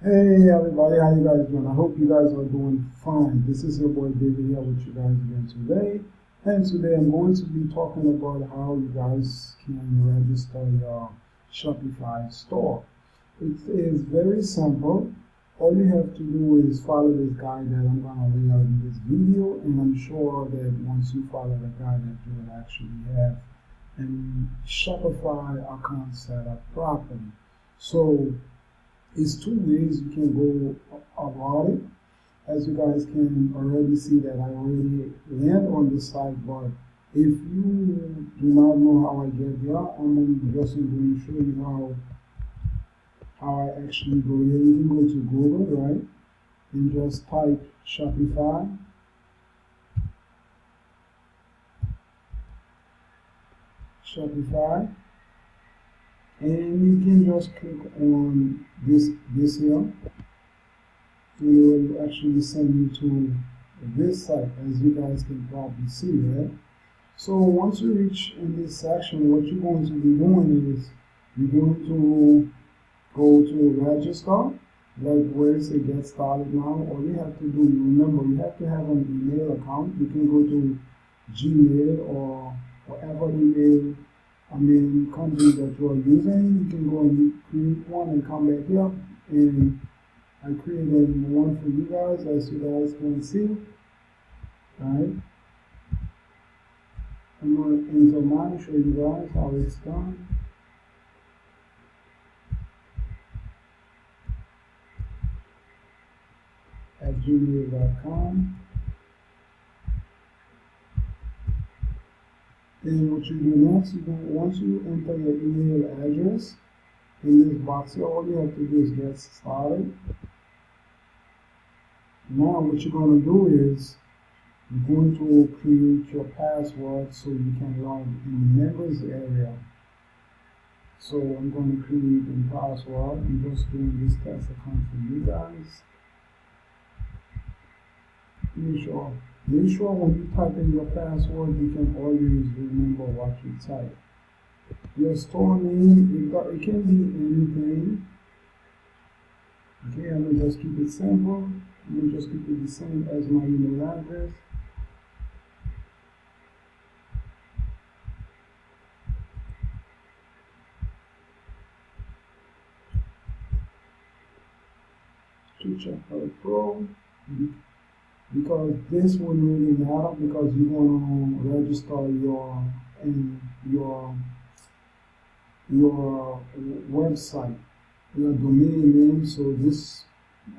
Hey everybody, how you guys doing? I hope you guys are doing fine. This is your boy David here with you guys again today. And today I'm going to be talking about how you guys can register your Shopify store. It is very simple. All you have to do is follow this guide that I'm going to lay out in this video, and I'm sure that once you follow the guide that you will actually have a Shopify account set up properly. So it's two ways you can go about it. As you guys can already see that I already land on the site, but if you do not know how I get there, I'm just going to show you how I actually go here. You can go to Google, right, and just type Shopify. And you can just click on this here, and it will actually send you to this site, as you guys can probably see, right? So once you reach in this section, what you're going to be doing is you're going to go to register, like where it says get started now. All you have to do, remember, you have to have an email account. You can go to Gmail or whatever email company that you are using. You can go and create one and come back here, and I created one for you guys, as you guys can see. Right, I'm going to enter mine, show you guys how it's done. At gmail.com. And what you do next, once you enter your email address in this box here, all you have to do is get started. Now what you're going to do is you're going to create your password so you can log in the members area. So I'm going to create a password. I'm just doing this test account for you guys. Make sure when you type in your password, you can always remember what you type. Your store name, it can be anything. Okay, I'm going to just keep it simple. I'm going to just keep it the same as my email address. To check out Pro, because this wouldn't really matter, because you want to register your website, your domain name. So this,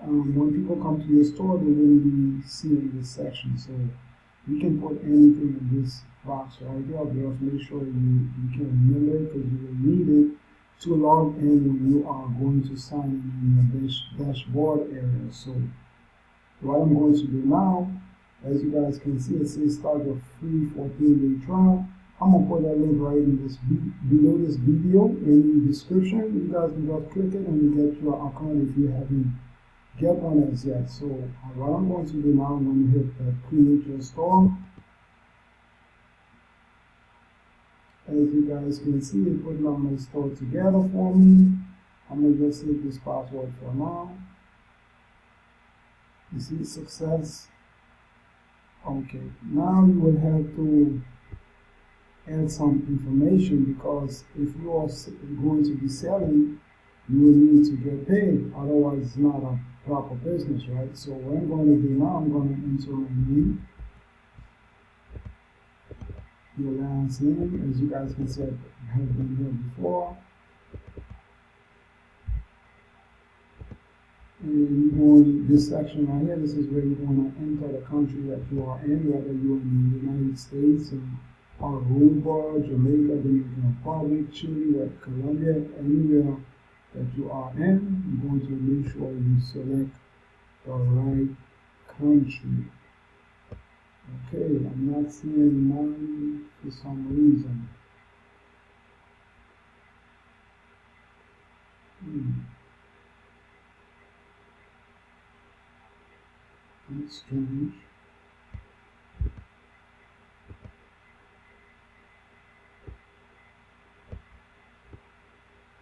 when people come to your store, they will be seeing this section. So you can put anything in this box right here. Just make sure you can remember it, because you will need it to log in when you are going to sign in your dashboard area. So what I'm going to do now, as you guys can see, it says start your free 14-day trial. I'm going to put that link right in this below this video in the description. You guys can just click it and you get your account if you haven't get one as yet. So what I'm going to do now, I'm going to hit create your store. As you guys can see, it put my store together for me. I'm going to just hit this password for now. You see success. Okay, now you will have to add some information, because if you are going to be selling, you will need to get paid. Otherwise, it's not a proper business, right? So what I'm going to do now, I'm going to enter my name, your last name. As you guys can see, I have been here before. And you go in this section right here. This is where you want to enter the country that you are in, whether you're in the United States or Aruba, Jamaica, Dominican Republic, Chile, Colombia, anywhere that you are in. You're going to make sure you select the right country. Okay, I'm not seeing mine for some reason. That's strange.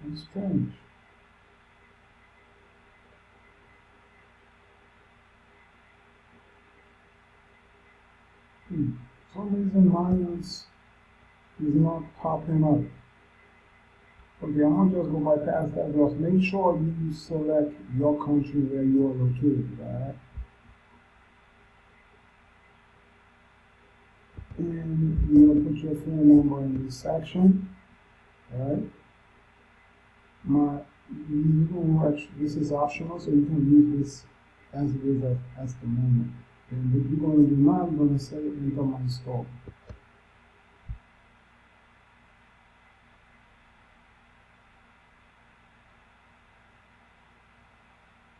That's strange. For some reason mine is not popping up. Okay, I'm gonna just go bypass that. Just make sure you select your country where you are located, alright? And you're gonna put your phone number in this section, alright? This is optional, so you can leave this as it is at the moment. And what you're gonna do now, I'm gonna say enter my store.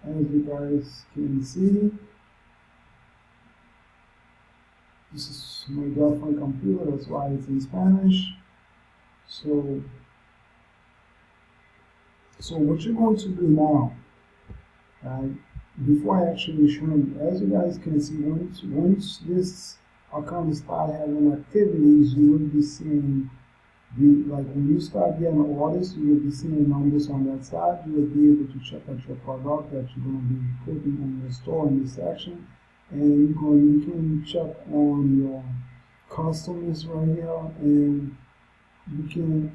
As you guys can see, this is my girlfriend's computer, that's why it's in Spanish. So what you're going to do now, right, before I actually show you, as you guys can see, once this account starts having activities, you will be seeing like when you start getting orders, you will be seeing numbers on that side. You will be able to check out your product that you're going to be putting in your store in this section, and you can check on your customers right here, and you can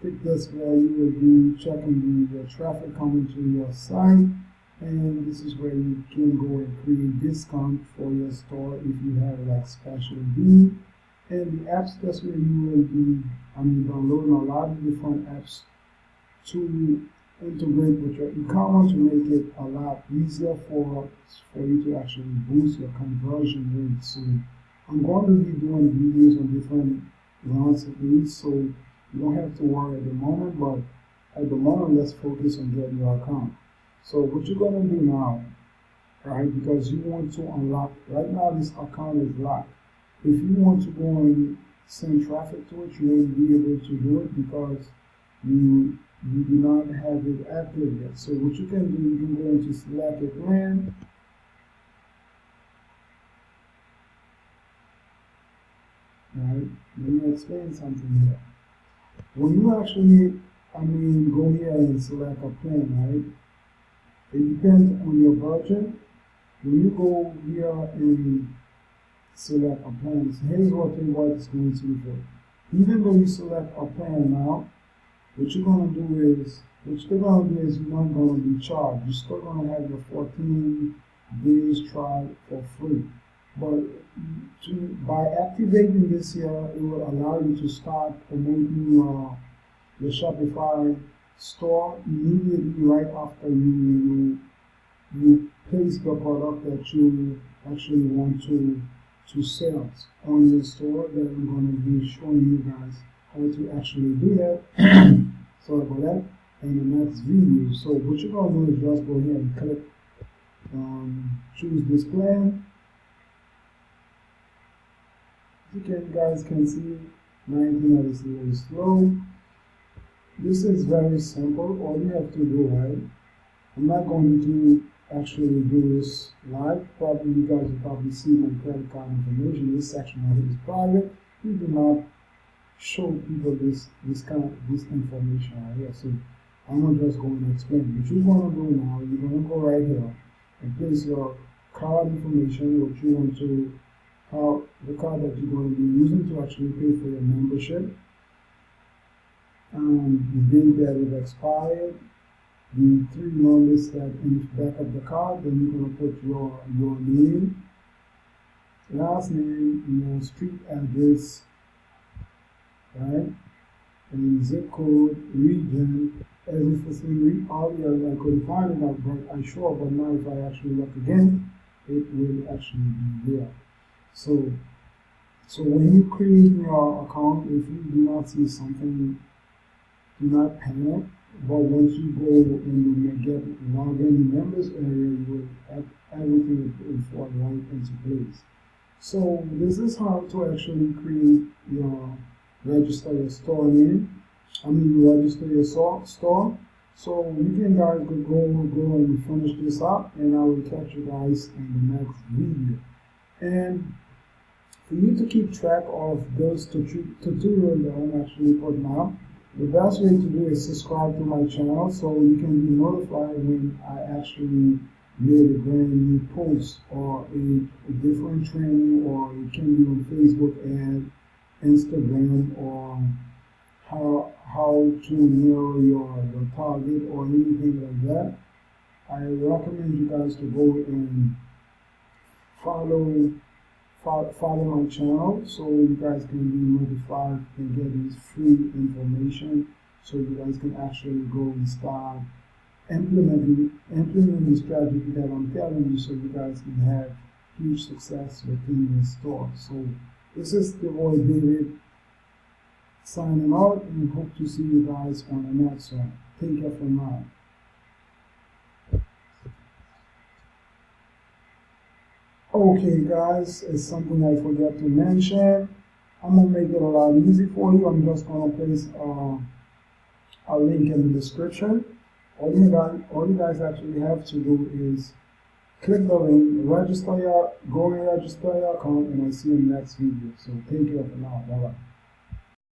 pick this where you will be checking the traffic coming to your site, and this is where you can go and create discount for your store if you have like special deal. And the apps, that's where you will be downloading a lot of different apps to integrate with your e-commerce to make it a lot easier for you to actually boost your conversion rate. So I'm going to be doing videos on different rounds of leads, so you don't have to worry at the moment, but at the moment let's focus on getting your account. So what you're going to do now, right, because you want to unlock, right now this account is locked. If you want to go and send traffic to it, you won't be able to do it because you do not have it active yet. So what you can do, you can go into select a plan, right? Let me explain something here. When you actually, go here and select a plan, right? It depends on your budget. When you go here and select a plan, so here's what it's going to be for. Even though you select a plan now, what you're going to do is, you're not going to be charged. You're still going to have your 14 days trial for free. But by activating this here, it will allow you to start promoting your Shopify store immediately right after you place the product that you actually want to sell on your store. That I'm going to be showing you guys how to actually do that. Sorry about that. In the next video. So what you're going to do is just go here and click choose this plan. You guys can see my internet is a little slow. This is very simple. All you have to do, right? I'm not going to actually do this live. Probably you guys will probably see my credit card information. This section right here is private. We do not show people this information right here. So I'm gonna just go and explain. What you want to do now, you're gonna go right here and place your card information, what you want to, how the card that you're going to be using to actually pay for your membership, the date that it expired, the 3 numbers that in the back of the card. Then you're going to put your name, last name, your street address, right, and zip code, region. As if it's in earlier I couldn't find it, but I sure, but now if I actually look again, it will actually be there. So when you create your account, if you do not see something, do not panic. But once you go and you get login members area, you will have everything will fall right into place. So this is how to actually create register your store name. Register your store. So you can guys go and finish this up, and I will catch you guys in the next video. And for you to keep track of those tutorials that I'm actually putting out, the best way to do is subscribe to my channel so you can be notified when I actually made a brand new post or a different training, or it can be on Facebook and Instagram, or how to narrow your target or anything like that, I recommend you guys to go and follow my channel, so you guys can be notified and get this free information, so you guys can actually go and start implementing the strategy that I'm telling you, so you guys can have huge success within your store. So this is the boy David signing out, and hope to see you guys on the next one. Take care for now. Okay guys, it's something I forgot to mention. I'm gonna make it a lot easy for you. I'm just gonna place a link in the description. All you guys actually have to do is click the link, go and register your account, and I'll see you in the next video. So take care for now. Bye bye.